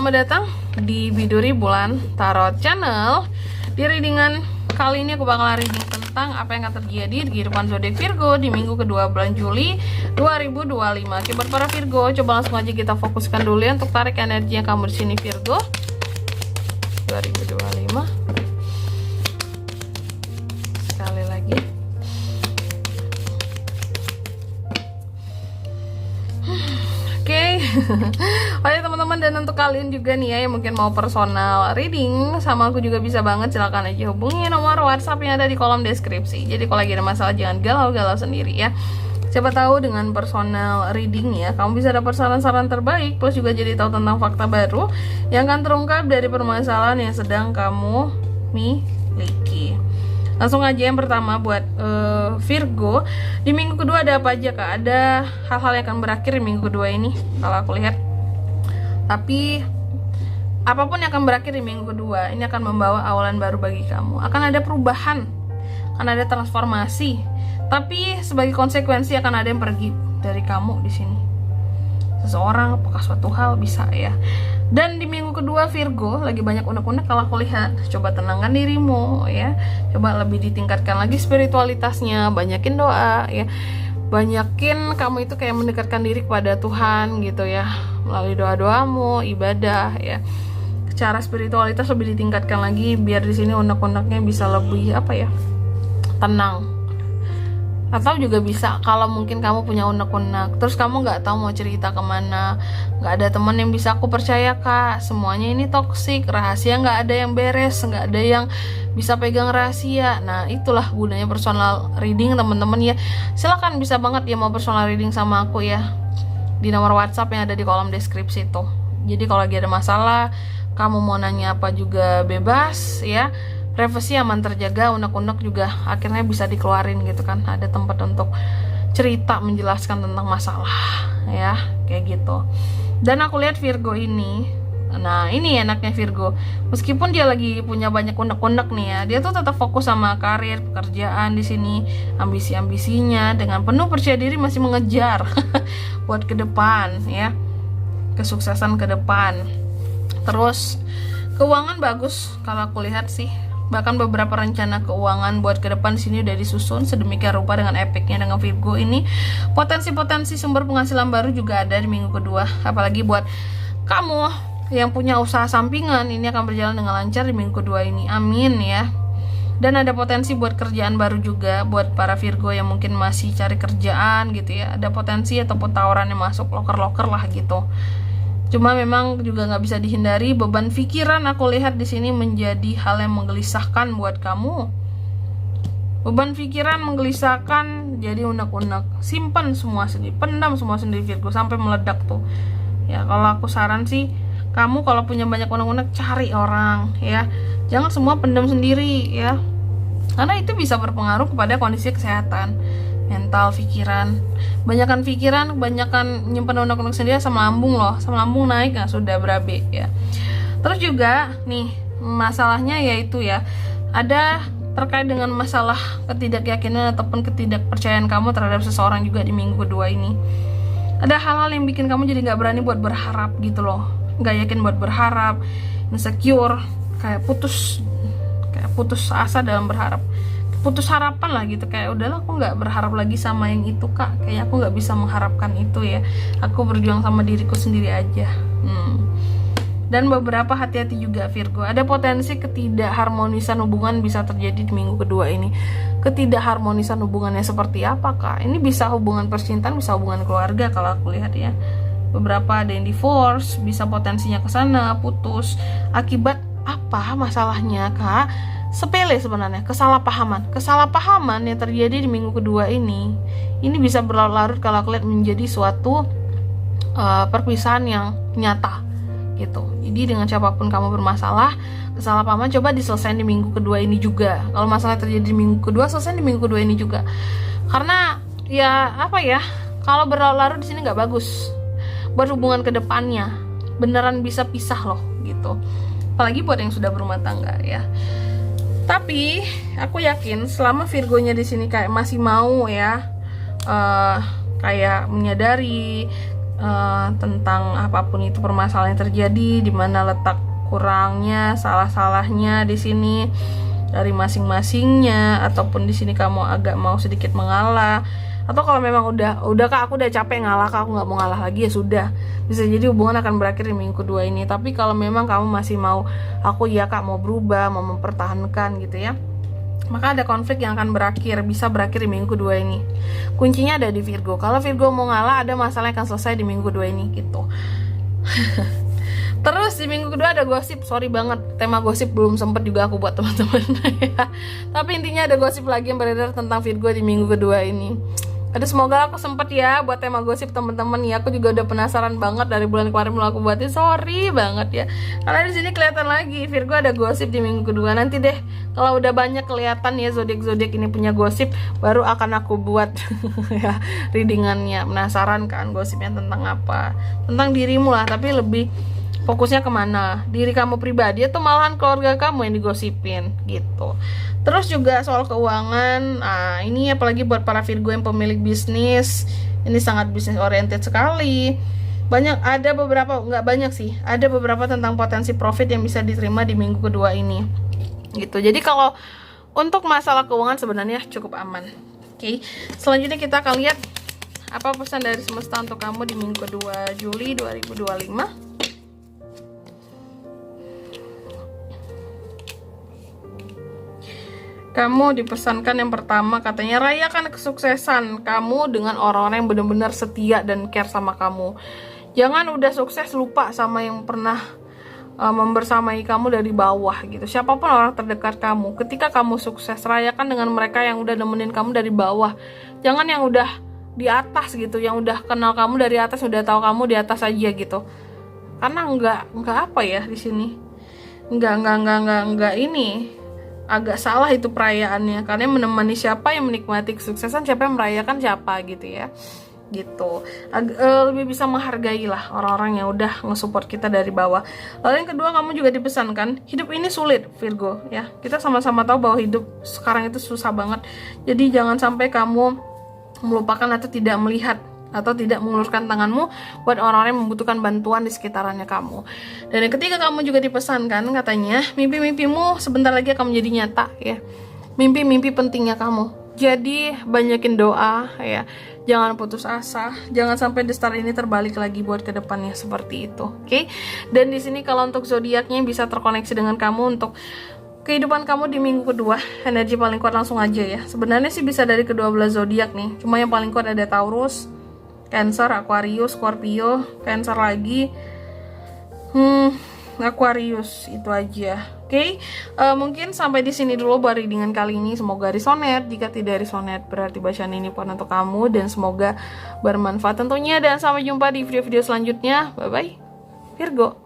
Selamat datang di Biduri Bulan Tarot Channel. Di readingan kali ini aku bakal reading tentang apa yang akan terjadi di kehidupan zodiak Virgo di minggu kedua bulan Juli 2025. Oke, buat para Virgo, coba langsung aja kita fokuskan dulu ya untuk tarik energi yang kamu di sini Virgo 2025. Sekali lagi. Oke teman-teman, dan untuk kalian juga nih ya yang mungkin mau personal reading sama aku juga bisa banget, silahkan aja hubungi nomor WhatsApp yang ada di kolom deskripsi. Jadi kalau lagi ada masalah jangan galau-galau sendiri ya. Siapa tahu dengan personal reading ya kamu bisa dapat saran-saran terbaik, plus juga jadi tahu tentang fakta baru yang akan terungkap dari permasalahan yang sedang kamu miliki. Langsung aja yang pertama buat Virgo, di minggu kedua ada apa aja kak? Ada hal-hal yang akan berakhir di minggu kedua ini kalau aku lihat. Tapi apapun yang akan berakhir di minggu kedua ini akan membawa awalan baru bagi kamu. Akan ada perubahan, akan ada transformasi. Tapi sebagai konsekuensi akan ada yang pergi dari kamu di sini. Seseorang, apakah suatu hal bisa ya. Dan di minggu kedua Virgo lagi banyak unek-unek kalau aku lihat. Coba tenangkan dirimu ya. Coba lebih ditingkatkan lagi spiritualitasnya, banyakin doa ya. Banyakin kamu itu kayak mendekatkan diri kepada Tuhan gitu ya. Melalui doa-doamu, ibadah ya. Cara spiritualitas lebih ditingkatkan lagi biar di sini unek-uneknya bisa lebih apa ya? Tenang. Atau juga bisa kalau mungkin kamu punya unek-unek terus kamu nggak tahu mau cerita kemana, nggak ada teman yang bisa aku percaya kak, semuanya ini toksik, rahasia nggak ada yang beres, nggak ada yang bisa pegang rahasia. Nah itulah gunanya personal reading teman-teman ya. Silakan bisa banget ya mau personal reading sama aku ya di nomor WhatsApp yang ada di kolom deskripsi tuh. Jadi kalau lagi ada masalah kamu mau nanya apa juga bebas ya. Privasi aman terjaga, unek-unek juga akhirnya bisa dikeluarin gitu kan. Ada tempat untuk cerita menjelaskan tentang masalah ya, kayak gitu. Dan aku lihat Virgo ini, nah ini enaknya Virgo, meskipun dia lagi punya banyak unek-unek nih ya, dia tuh tetap fokus sama karir, pekerjaan di sini, ambisi-ambisinya dengan penuh percaya diri masih mengejar buat ke depan ya, kesuksesan ke depan. Terus keuangan bagus kalau aku lihat sih. Bahkan beberapa rencana keuangan buat ke depan sini udah disusun sedemikian rupa dengan epicnya dengan Virgo ini. Potensi-potensi sumber penghasilan baru juga ada di minggu kedua. Apalagi buat kamu yang punya usaha sampingan, ini akan berjalan dengan lancar di minggu kedua ini. Amin ya. Dan ada potensi buat kerjaan baru juga buat para Virgo yang mungkin masih cari kerjaan gitu ya. Ada potensi ataupun tawaran yang masuk loker-loker lah gitu. Cuma memang juga nggak bisa dihindari beban pikiran aku lihat di sini menjadi hal yang menggelisahkan buat kamu. Beban pikiran menggelisahkan, jadi unek-unek. Simpan semua sendiri, pendam semua sendiri Virgo sampai meledak tuh. Ya kalau aku saran sih, kamu kalau punya banyak unek-unek cari orang ya. Jangan semua pendam sendiri ya. Karena itu bisa berpengaruh kepada kondisi kesehatan mental, pikiran. Banyakan pikiran, banyakan nyimpen unek-unek sendiri sama lambung loh, sama lambung naik nah sudah berabe ya. Terus juga nih masalahnya yaitu ya ada terkait dengan masalah ketidakyakinan ataupun ketidakpercayaan kamu terhadap seseorang juga di minggu kedua ini. Ada hal-hal yang bikin kamu jadi nggak berani buat berharap gitu loh, nggak yakin buat berharap, insecure, kayak putus asa dalam berharap. Putus harapan lah gitu, kayak udahlah aku nggak berharap lagi sama yang itu kak, kayak aku nggak bisa mengharapkan itu ya, aku berjuang sama diriku sendiri aja. Dan beberapa hati-hati juga Virgo, ada potensi ketidakharmonisan hubungan bisa terjadi di minggu kedua ini. Ketidakharmonisan hubungannya seperti apa kak? Ini bisa hubungan percintaan, bisa hubungan keluarga kalau aku lihat ya. Beberapa ada yang divorce, bisa potensinya ke sana, putus. Akibat apa masalahnya kak? Sepele sebenarnya, kesalahpahaman yang terjadi di minggu kedua ini bisa berlarut-larut kalau aku lihat menjadi suatu perpisahan yang nyata gitu. Jadi dengan siapapun kamu bermasalah, kesalahpahaman coba diselesaikan di minggu kedua ini juga. Kalau masalah terjadi di minggu kedua, selesai di minggu kedua ini juga. Karena ya apa ya, kalau berlarut-larut di sini nggak bagus buat hubungan kedepannya. Beneran bisa pisah loh gitu. Apalagi buat yang sudah berumah tangga ya. Tapi aku yakin selama Virgonya di sini kayak masih mau ya kayak menyadari tentang apapun itu permasalahan yang terjadi, di mana letak kurangnya, salah-salahnya di sini dari masing-masingnya, ataupun di sini kamu agak mau sedikit mengalah, atau kalau memang udah kak aku udah capek ngalah kak, aku nggak mau ngalah lagi, ya sudah, bisa jadi hubungan akan berakhir di minggu kedua ini. Tapi kalau memang kamu masih mau aku ya kak mau berubah, mau mempertahankan gitu ya, maka ada konflik yang akan bisa berakhir di minggu kedua ini. Kuncinya ada di Virgo. Kalau Virgo mau ngalah, ada masalah yang akan selesai di minggu kedua ini gitu. Terus di minggu kedua ada gosip, sorry banget tema gosip belum sempet juga aku buat teman-teman ya. Tapi intinya ada gosip lagi yang beredar tentang Virgo di minggu kedua ini. Aduh, semoga aku sempet ya buat tema gosip teman-teman ya. Aku juga udah penasaran banget dari bulan kemarin belum aku buatin, sorry banget ya. Karena di sini kelihatan lagi Virgo ada gosip di minggu kedua. Nanti deh kalau udah banyak kelihatan ya zodiak ini punya gosip, baru akan aku buat ya readingannya. Penasaran kan gosipnya tentang apa? Tentang dirimu lah, tapi lebih fokusnya kemana, diri kamu pribadi atau malahan keluarga kamu yang digosipin gitu. Terus juga soal keuangan, nah ini apalagi buat para Virgo yang pemilik bisnis, ini sangat bisnis oriented sekali. Ada beberapa, nggak banyak sih, ada beberapa tentang potensi profit yang bisa diterima di minggu kedua ini gitu. Jadi kalau untuk masalah keuangan sebenarnya cukup aman. Oke, selanjutnya kita akan lihat apa pesan dari semesta untuk kamu di minggu kedua Juli 2025. Kamu dipesankan yang pertama, katanya rayakan kesuksesan kamu dengan orang-orang yang benar-benar setia dan care sama kamu. Jangan udah sukses lupa sama yang pernah membersamai kamu dari bawah gitu. Siapapun orang terdekat kamu, ketika kamu sukses, rayakan dengan mereka yang udah nemenin kamu dari bawah. Jangan yang udah di atas gitu, yang udah kenal kamu dari atas, udah tahu kamu di atas aja gitu. Karena enggak apa ya di sini. Enggak ini. Agak salah itu perayaannya, karena yang menemani siapa yang menikmati kesuksesan, siapa yang merayakan siapa gitu ya, gitu. Lebih bisa menghargai lah orang-orang yang udah nge-support kita dari bawah. Lalu yang kedua, kamu juga dipesankan hidup ini sulit Virgo ya, kita sama-sama tahu bahwa hidup sekarang itu susah banget. Jadi jangan sampai kamu melupakan atau tidak melihat atau tidak mengulurkan tanganmu buat orang-orang yang membutuhkan bantuan di sekitarannya kamu. Dan yang ketiga, kamu juga dipesankan katanya mimpi-mimpimu sebentar lagi akan menjadi nyata ya. Mimpi-mimpi pentingnya kamu. Jadi banyakin doa ya. Jangan putus asa, jangan sampai The Star ini terbalik lagi buat kedepannya seperti itu. Oke? Dan di sini kalau untuk zodiaknya bisa terkoneksi dengan kamu untuk kehidupan kamu di minggu kedua, energi paling kuat langsung aja ya. Sebenarnya sih bisa dari kedua belah zodiak nih. Cuma yang paling kuat ada Taurus, Cancer, Aquarius, Scorpio, Cancer lagi, Aquarius, itu aja. Oke, mungkin sampai di sini dulu buat readingan kali ini. Semoga resonate. Jika tidak resonate, berarti bacaan ini bukan untuk kamu, dan semoga bermanfaat tentunya. Dan sampai jumpa di video-video selanjutnya. Bye bye, Virgo.